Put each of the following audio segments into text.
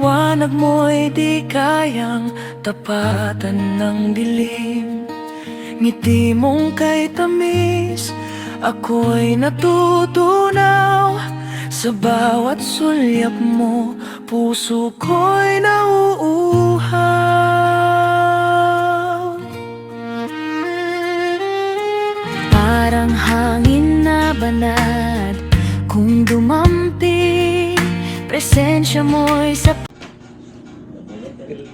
liwanag mo'y di kayang tapatan ng dilim. Ngiti mong kay tamis, ako'y natutunaw. Sa bawat sulyap mo, puso ko'y nauuhaw. Parang hangin na banad, kung dumampi, presensya mo'y sa...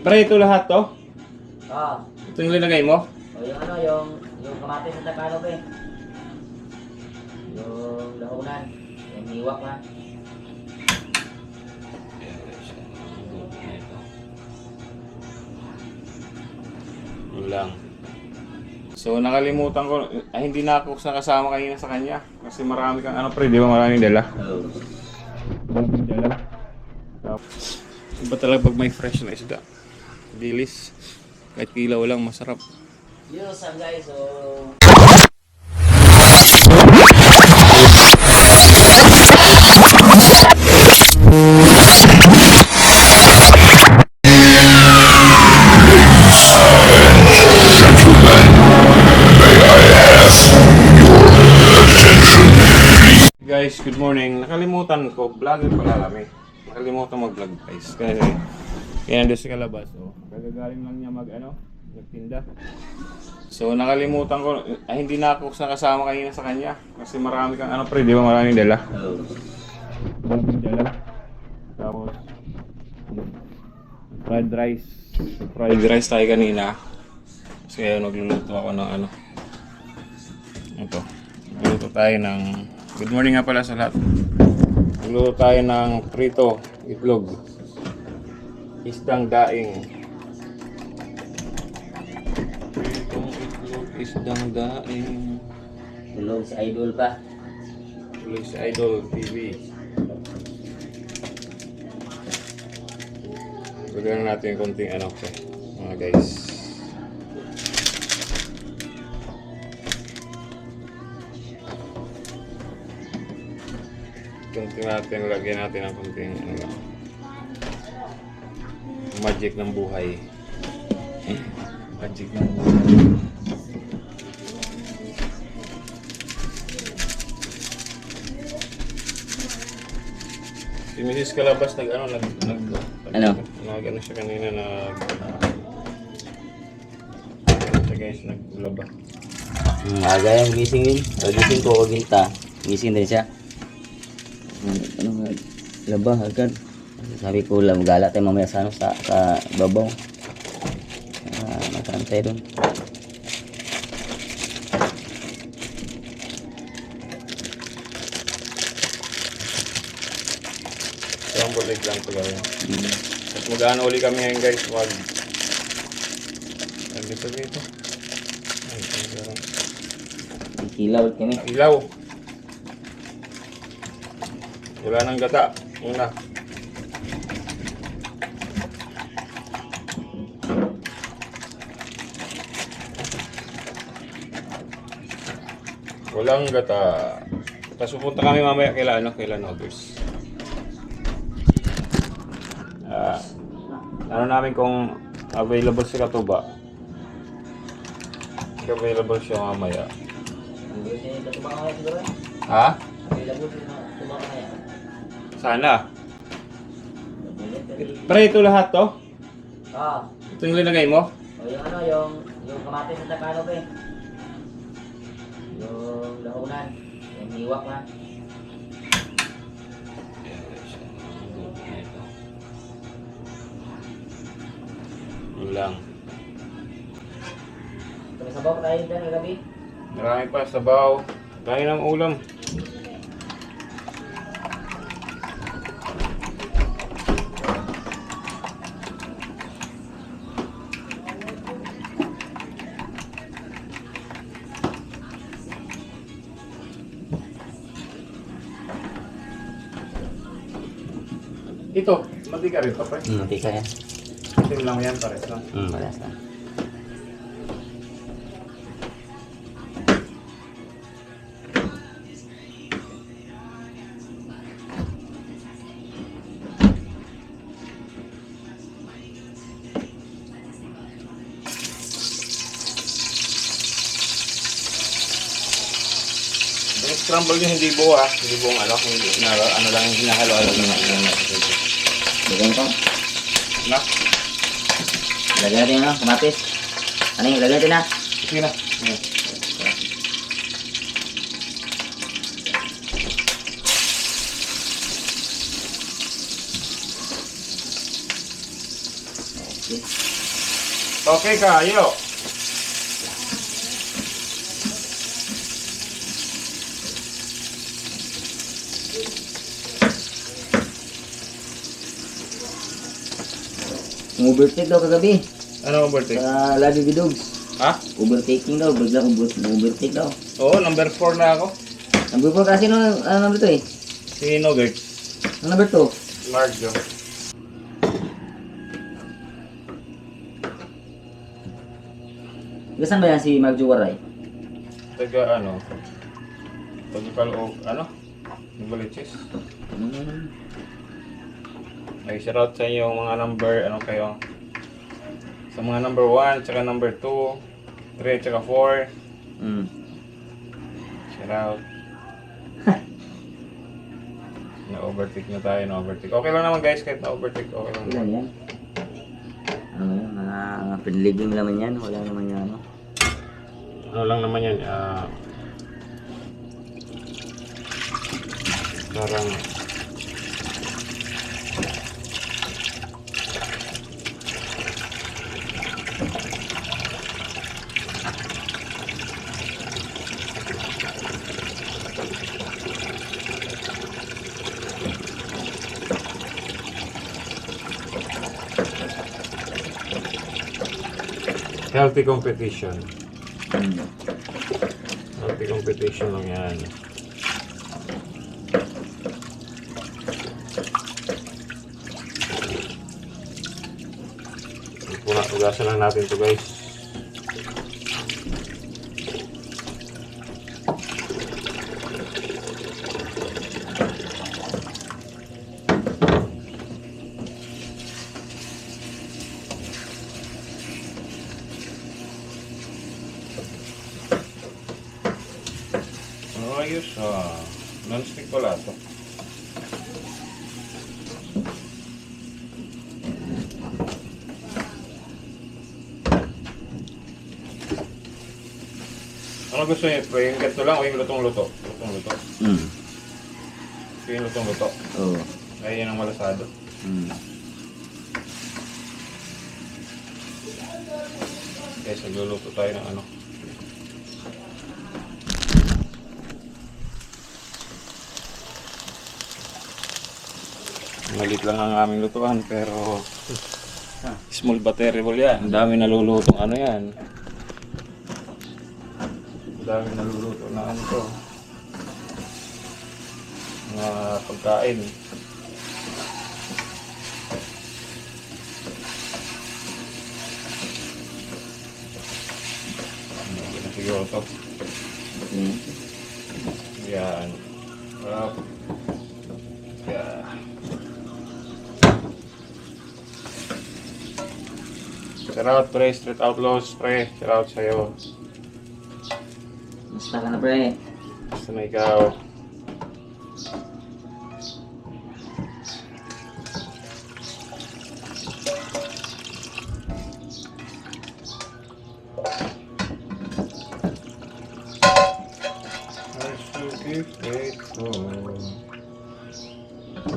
Pre, ito lahat to? Oo. Ito yung linagay mo? O yung kamatis sa Tagalog eh. Yung lahunan. Yung hiwak na. Yun lang. So nakalimutan ko, hindi na ako kasama kanina sa kanya. Kasi marami kang ano pre, di ba maraming dala? Oo. Maraming dala. Tapos, iba talaga pag may fresh na isda. Dilis. Kahit kilaw lang, masarap. Yun saan guys, so... Guys, good morning. Nakalimutan ko, vlogger pala kami. Nakalimutan mag-vlog guys. Kasi kaya nandun sa kalabas. Oh. Kagagaling lang niya nagtinda. So nakalimutan ko, hindi na ako kasama kanina sa kanya. Kasi marami kang ano pre, di ba maraming dala? Oo. Maraming dala. Tapos fried rice. Fried rice tayo kanina. Kasi nagluluto ako ng ano. Ito. Nagluluto tayo ng... Good morning nga pala sa lahat. Nagluluto tayo ng prito, itlog. Isdang daing. Pritong itlog, isdang daing. Tulog sa idol pa. Tuloy sa Idol TV. Lagyan natin yung konting ano ko, mga guys. Konting natin, lagyan natin ng konting ano lang. Magic ng buhay. Magic ng buhay. Si Mrs. Calabas nag ano siya kanina siya guys naglaba. Aga yung gising din. Gising ko o ginta. Gising din siya. Laba agad. Sabi ko lang gala tayo mamaya sa babaw. Matantay doon. Ang bulig lang ito gawin. At mag-ano uli kami ngayon guys. Wag. Ano sabi ito? Kilaw kami. Ilaw. Wala nang gata. Una. Walang gata. Tapos pupunta kami mamaya kila Noggers. Ano namin kung available si Katuba. Available siya mamaya. Ha? Sana. Pre, ito lahat to? Oo. Ito yung linagay mo? O yung kamatis sa Tagalog eh. Yung lahunan. Yung hiwak na. Yun lang. Sabaw tayo dyan gabi. Marami pa sabaw. Tayo ng ulam. Ito, matika rin pa pre. Matika yan. Itim lang yan, pares lang. Pares lang. scramble yung hindi buo hindi buong ano, hindi na, ano lang yung hinahalo-halo lang. Lagyan ko. Na? Lagyan natin ano, kamatis. Ano yung lagyan natin na? Sige na. Ayan. Okay kayo. Overtake daw kagabi. Ano ang birthday? Sa Labi Bidogs. Ha? Overtaking daw, biglang overtake daw. Oo, number 4 na ako. Number 4 kasi no, ano number 2 eh? Si Nogert. Ano number 2? Marjo. Saan ba yan si Marjo Waray? Taga ano? Taga Calooc, ano? Nubaliches. Ay, shoutout sa inyo mga number, ano kayo? Sa mga number 1, tsaka number 2, 3, tsaka 4. Shoutout. Na-overtake na tayo, na-overtake. Okay lang naman guys, kahit na-overtake, okay lang Ilan naman. yan? Ano yan? Mga pinligim naman yan. Wala naman yan ano. Ano lang naman yan, parang healthy competition. Healthy competition lang yan. Ugasan lang natin to guys. Ayos non-stick pala ito. Ano gusto niyo? Yung ganito lang o yung lutong-luto? Lutong-luto. Yung lutong-luto. Oo. Ay, yan ang malasado. Guys, nagluluto tayo ng ano. Malit lang ang aming lutuan pero small but terrible yan. Ang dami nalulutong ano yan. Ang dami naluluto na ano to. Mga pagkain. Hindi na siguro to. Yan. Yeah. Shout out pre, Street Outlaws pre. Shout out sa'yo. Basta ka na pre. Basta na ikaw. I should be faithful.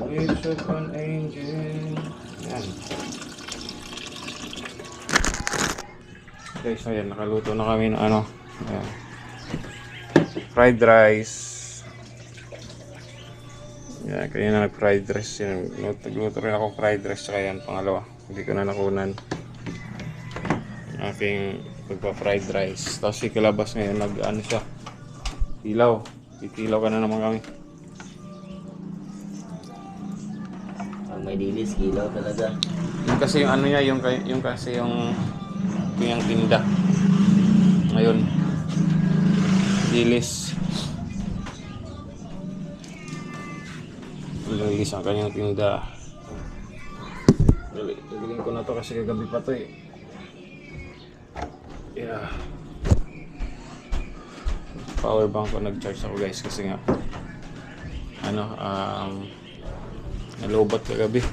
Wish of an angel. Yan. Okay, so yan, nakaluto na kami ng ano, ayan. Fried rice. Yan, kaya na nag-fried rice. Yan, nagluto rin ako fried rice, saka yan, pangalawa. Hindi ko na nakunan yung aking pagpa-fried rice. Tapos si Kalabas ngayon, nag-ano siya, tilaw. Titilaw ka na naman kami. Pag may dilis, kilaw talaga. Yung kasi yung ano niya, yung kasi yung tinda. Ngayon, dilis. Lilis ang kanyang tinda. Galing ko na to kasi kagabi pa to eh. Yeah. power bank ko nag-charge ako guys kasi nga nalobat kagabi.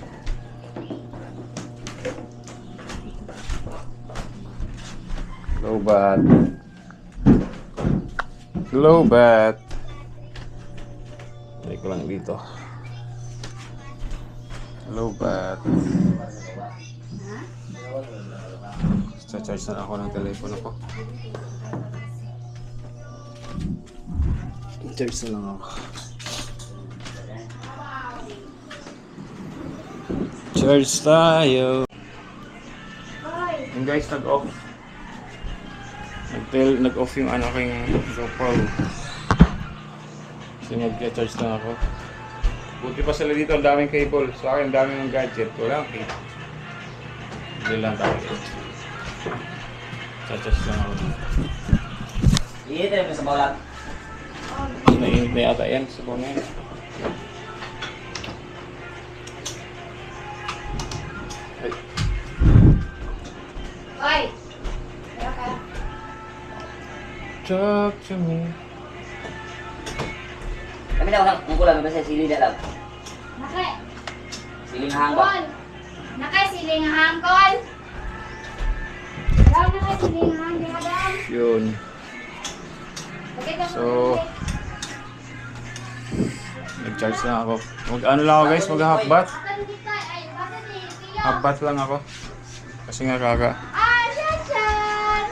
Lobat. Lobat. Try ko lang dito. Lobat. Sa-charge na ako ng telepono ko. I-charge na lang ako. Charge tayo. And guys, nag-off. Nag-off yung aking GoPro. Kasi nag-charge na ako. Buti pa sila dito, ang daming cable. Sa akin, ang daming ng gadget. Walang cable. Hindi lang tayo. Charge lang ako. Iitin mo sa bawlat. Nainit na yata yan. Sabaw na yan. Ay. Hoy! Kaya ka? Talk to me. Kami na ang kulang ba sa sili na lang. Nakay! Sili na hangko. Kon! Nakay siling hangkol! Daw nakay siling hangkol, madam! Yun. Pakita mo So, nag-charge na ako. Mag-ano lang ako guys, mag-half bath. Half bath lang ako. Kasi nga kaka. Ah, Shachan!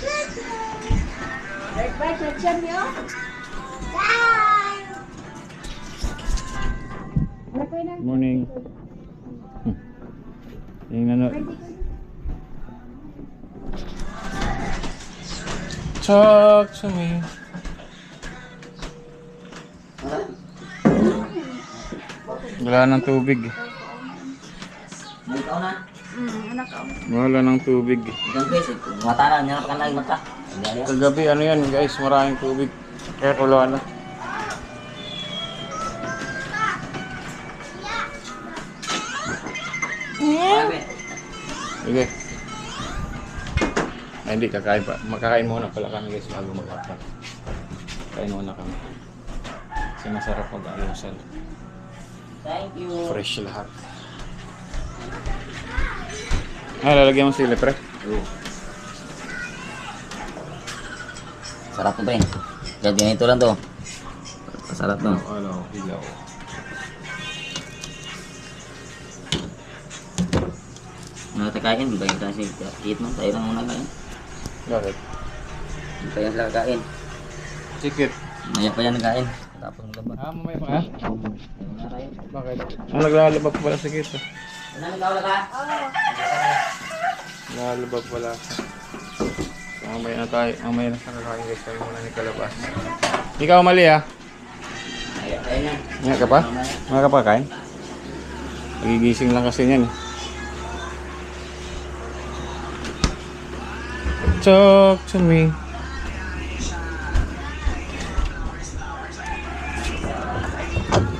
Shachan! Bye, Shachan yo! Bye! Good morning. Yung ano. Talk to me. Wala ng tubig. May ikaw na. Anak ko. Wala ng tubig. Ilang beses. Mataran niya na pa kanay mata. Kagabi ano yan guys, maraming tubig. Kaya wala na. Sige. Ay, hindi, kakain pa. Makakain muna pala kami guys bago mag-apat. Kain muna kami. Kasi masarap mag-alusal. Thank you. Fresh lahat. Lalagyan mo sili pre. Sarap to pre. Kaya ganito lang to. Sarap to. Ano, hilaw. Ano tayo kain? Di ba yung kasi eat mo? Tayo lang muna kain. Bakit? Di ba yung sila kakain? Sikit. Maya pa yan kain. Tapos maglaba. Mamaya pa ka? Tayo muna tayo. Bakit? Naglalaba pa pala sikit. Ano ikaw lang ka? Naglalaba pala. So, mamaya na tayo. Mamaya na sa kakain guys. Tayo muna ni Kalabas. Ikaw mali ah. Ayaw tayo na. Nga ka pa? Nga ka pa kain? Nagigising lang kasi niyan eh. Talk to me.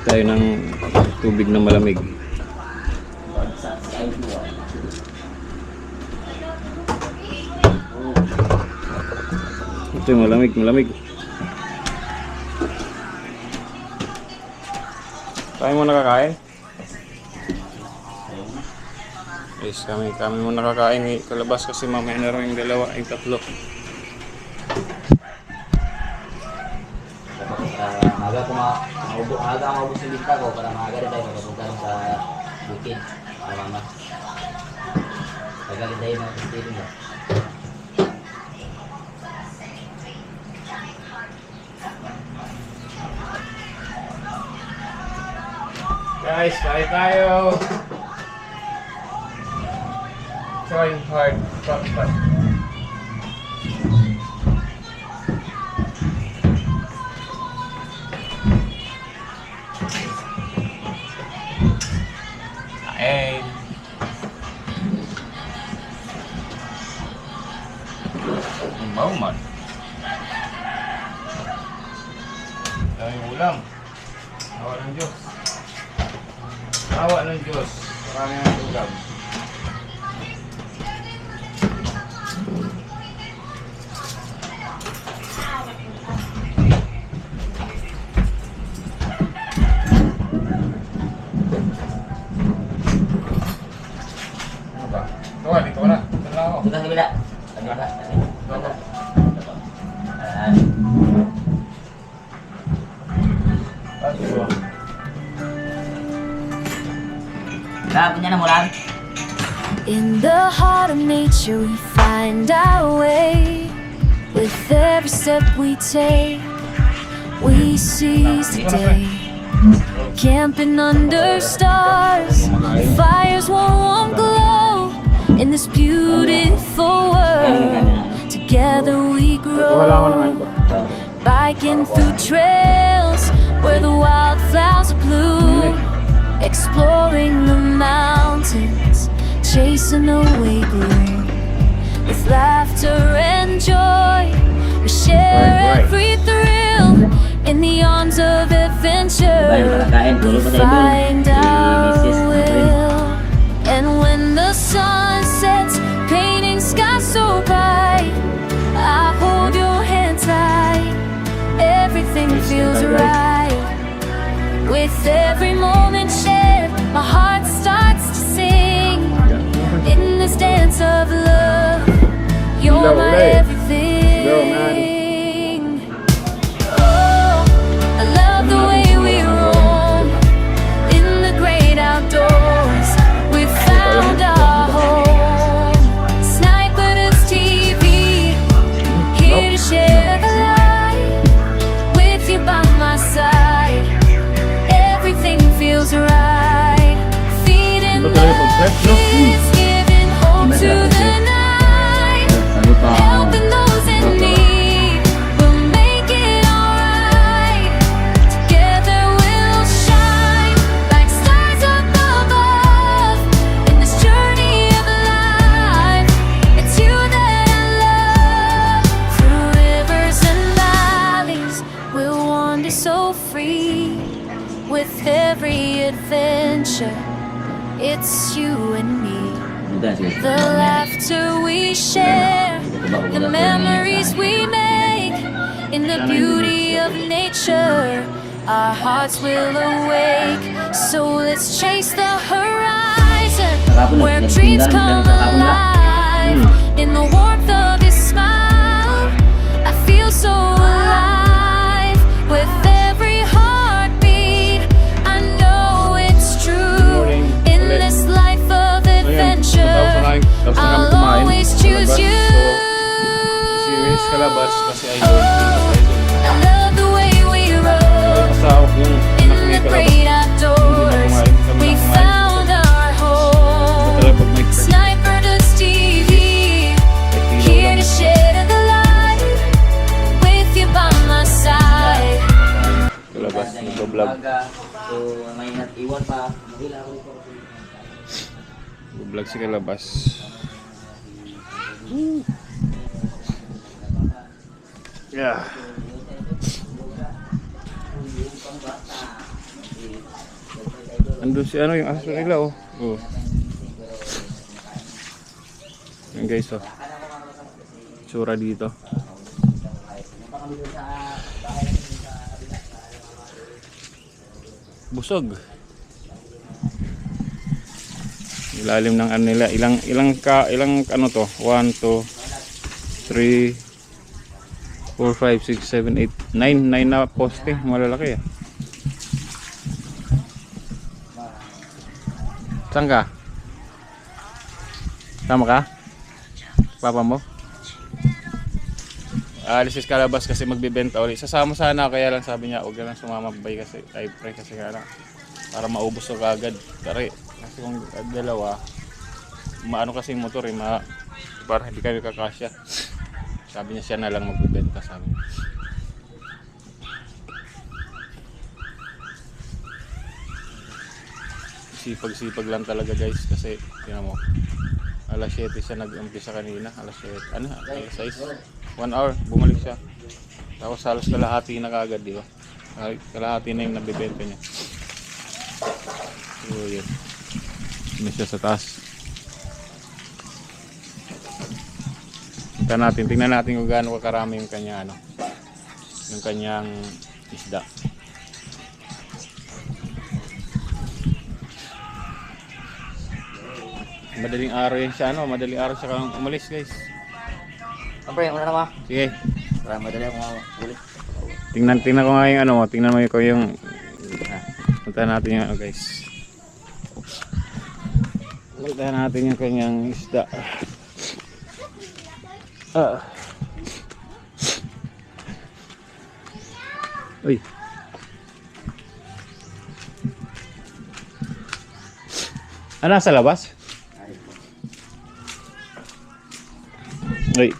Tayo ng tubig na malamig. Ito yung malamig, malamig. Tayo muna kakain. Guys, kami muna kakain ni Kalabas kasi mamaya na rin yung dalawa, yung tatlo. Aga maubos yung lista ko para maaga rin tayo magpapunta sa bukid. Mama. Tagalin tayo mga pistirin mo. Guys, kain tayo! Trying hard, but kain! Ang bauman. Daming ulam. Awa ng Diyos. Awa ng Diyos. Marami ng ulam. Dito ka na. Dito na ako. Dito sa kabila. Sa kabila. Dito. Ayan. Dito. Lapit niya na mula. In the heart of nature we find our way. With every step we take, we seize the day. Camping under stars, fires warm glow. In this beautiful world, together we grow. Biking through trails where the wildflowers bloom. Exploring the mountains, chasing away gloom. With laughter and joy, we share every thrill. In the arms of adventure, we find our will. And when the sun sets, painting skies so bright, I hold your hand tight. Everything feels right. With every moment shared, my heart starts to sing. In this dance of love, you're my everything. Oh, I love the way we roam in the great outdoors. We found our home. Sniper's TV, here to share the light. With you by my side, everything feels right. Feeding the kids, giving hope to the night. Helping those in need, we'll make it alright. Together we'll shine like stars up above. In this journey of life, it's you that I love. Through rivers and valleys, we'll wander so free. With every adventure, it's you and me. The laughter we share, the memories we make. In the beauty of nature, our hearts will awake. So let's chase the horizon, where dreams come alive. In the warmth of your smile, I feel so alive. With every heartbeat, I know it's true. In this life of adventure, I'll always choose you. Si Wins Kalabas kasi idol. I love the way we roll Kasawak yung in anak ni the Kalabas. great outdoors. We found our home. Talaga pag may Sniper does TV, here to share the light. With you by my side. Kalabas, nagbablog. So, may natiwan pa. Mahila ako dito. Nagbablog si Kalabas. Yeah. Andun si ano yung aso nila oh. Oh. Yan guys oh. Tsura dito. Busog. Ilalim ng ano nila, ilang ano to? 1 2 3 4 5 6 7 8 9 na poste, malalaki ah. Saan ka? Sama ka? Papa mo? Alis si Kalabas kasi magbibenta ulit. Sasama sana ako, kaya lang sabi niya, huwag ka lang sumamabay kasi type pre kasi nga lang para maubos ko agad. Kasi kung dalawa, maano kasi yung motor eh, para hindi kayo kakasya. Sabi niya siya na lang magbibenta, sabi niya. Sipag-sipag lang talaga guys kasi tingnan mo. Alas 7 siya nag-umpisa kanina, alas 7. Ano? Alas 6. 1 hour, bumalik siya. Tapos halos kalahati na kagad, di ba? Kalahati na yung nabibenta niya. So yun. Ano siya sa taas. Tingnan natin kung gaano karami yung kanya ano. Yung kanyang isda. Madaling araw yan siya, ano? Madaling araw siya kang umalis, guys. Siyempre, una na ba? Sige. Para madali akong ulit. Tingnan ko nga yung ano, tingnan mo yung puntahan natin yung ano, guys. Puntahan natin yung kanyang isda. Uy. Nasa labas? Uy.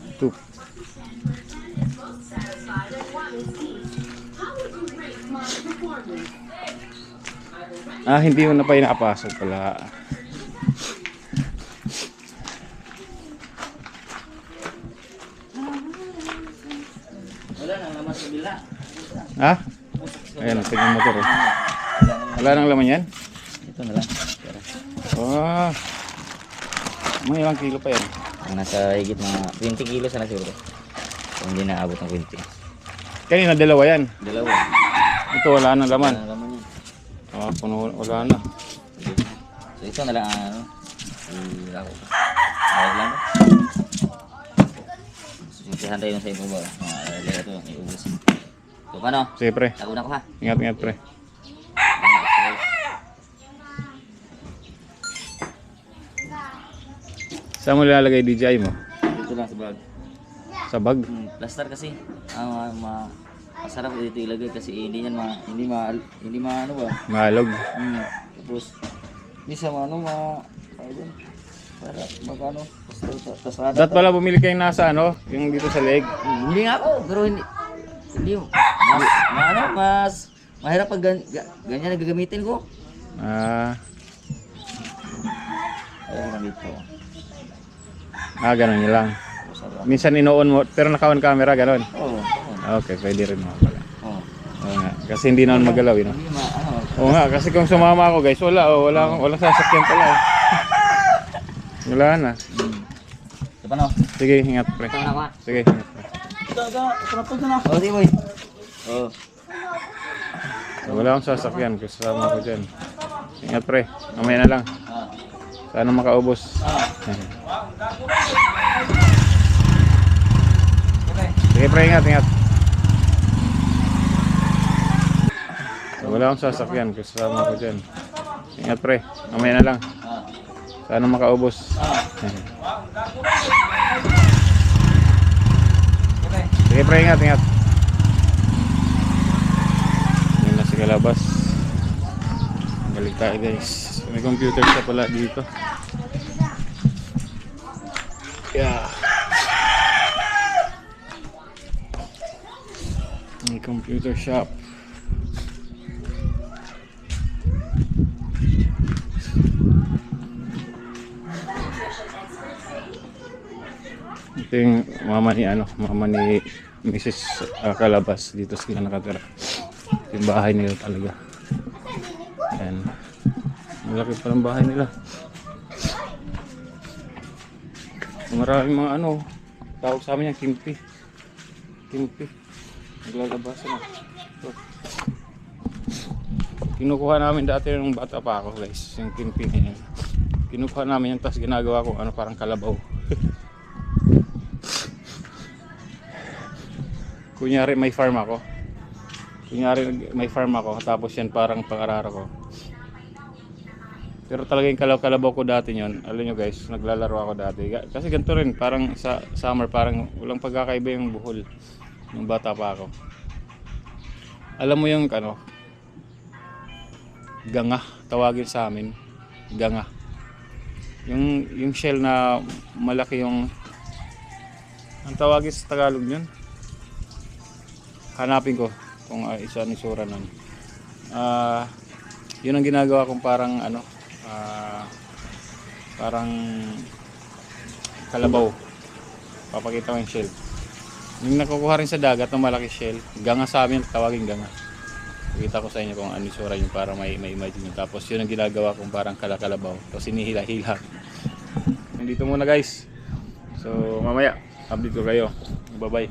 Ito. Hindi mo na pa inakapasok pala. Wala nang naman sa bila. Ha? Ayan, tingnan mo motor. Wala nang laman yan? Ito na lang. Oh. May ilang kilo pa yan? Nasa higit mga 20 kilos na siguro. Kung hindi naabot ng 20. Kanina dalawa yan. Dalawa. Ito wala nang laman. Wala naman yan. Puno, wala na. So ito na lang ano. Ilako pa. Ayun lang ba? Simplihan tayo sa iba ba? Laya ito yung iubos. So paano? Sige pre. Tago na ko ha. Ingat pre. Saan mo lalagay DJI mo? Dito lang sa bag. Sa bag? Plaster kasi. Masarap dito ilagay kasi hindi yan hindi ano ba? Malog. Tapos hindi sa ayun. Para magano tasada. Dat pala bumili kayo nasa ano? Yung dito sa leg. Hindi nga ako, pero hindi mas mahirap pag ganyan na gagamitin ko. Ayun na dito. Ganun yun lang. Masarap. Minsan ino-on mo, pero naka-on camera, ganun. Oo. Okay, pwede rin mo pala. Oo. Oo nga, kasi hindi naman magalaw, no? Hindi ano. Oo nga, kasi kung sumama ako guys, walang sasakyan pala. Wala na. So paano? Sige, ingat pre. Tama na ko ha. Sige, ingat pre. Oh, di boy. Oh. Wala akong sasakyan, kasama ko dyan. Ingat pre, mamaya na lang. Sana makaubos. Sige pre, ingat. Wala akong sasakyan, kasama ko dyan. Ingat pre, mamaya na lang. Sana makaubos. Sige pre, ingat. Yan na si Kalabas. Balik tayo guys. May computer siya pala dito. Yeah. May computer shop. Ito yung mama ni Mrs. Kalabas. Dito sila nakatira. Yung bahay nila talaga. Ayan. Malaki pa ng bahay nila. Maraming mga tawag sa amin yung kimpi. Naglalabasan na. Ito. Kinukuha namin dati nung bata pa ako guys. Yung kimpi na yan. Kinukuha namin yan, tapos ginagawa ko parang kalabaw. Kunyari may farm ako. Tapos yan parang pang-araro ko. Pero talaga yung kalabaw ko dati yun. Alam nyo guys, naglalaro ako dati. Kasi ganito rin, parang sa summer, parang walang pagkakaiba yung buhol. Nung bata pa ako. Alam mo yung ganga, tawagin sa amin. Ganga. Yung shell na malaki yung... Ang tawagin sa Tagalog yun? Hanapin ko kung isa ni sura nun. Yun ang ginagawa kong parang parang kalabaw. Papakita ko yung shell. Yung nakukuha rin sa dagat ng malaki shell, ganga sa amin, tawagin ganga. Pakita ko sa inyo kung ano sura yung para may imagine nyo. Tapos yun ang ginagawa kong parang kalabaw. Tapos hinihila-hila. Nandito muna guys. So mamaya update ko kayo. Bye bye.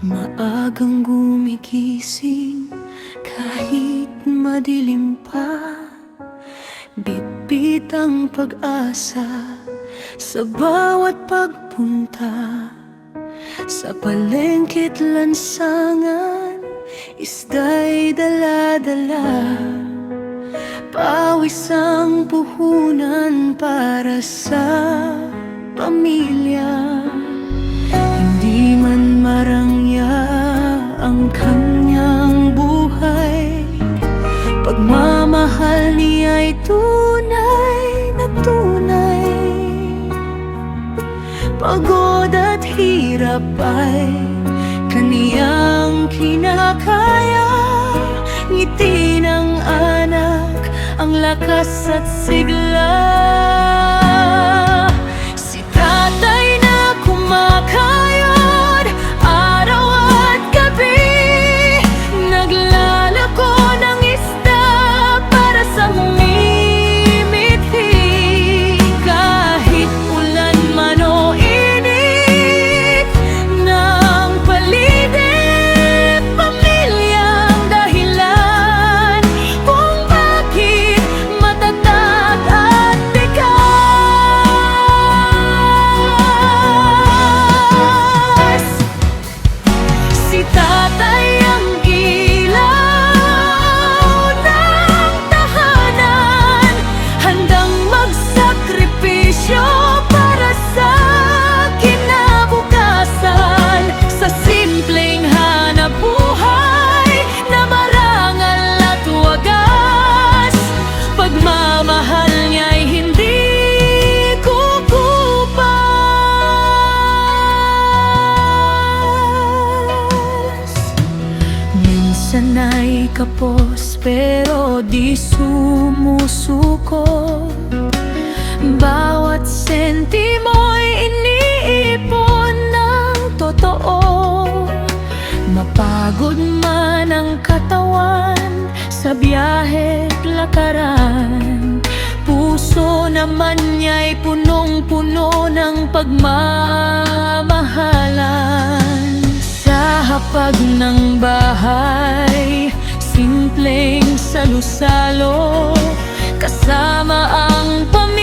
Maagang gumigising kahit madilim pa, bitbit ang pag-asa sa bawat pagpunta. Sa palengke't lansangan, isda'y dala-dala, pawis ang puhunan para sa pamilya. Hindi man marangya ang kanyang buhay, pagmamahal niya'y tunay na tunay. Pagod at hirap ay kaniyang kinakaya, ngiti ng anak ang lakas at sigla. Si tatay na kumakayod araw at gabi, naglalako ng isda para sa mimiti. Kahit ulan man o init ng paligid, pamilyang dahilan kung bakit matatag at tikas. Si tatay ang ilaw ng tahanan, handang magsakripisyo para sa kinabukasan. Sa simpleng hanap buhay na marangal at wagas, pagmamahal niya'y hindi kukupas. Minsan ay kapos pero di sumusuko, bawat sentimo'y iniipon ng totoo. Mapagod man ang katawan sa biyahe't lakaran, puso naman niya'y punong-puno ng pagmamahalan. Sa hapag ng bahay, simpleng salo-salo, kasama ang pamilya,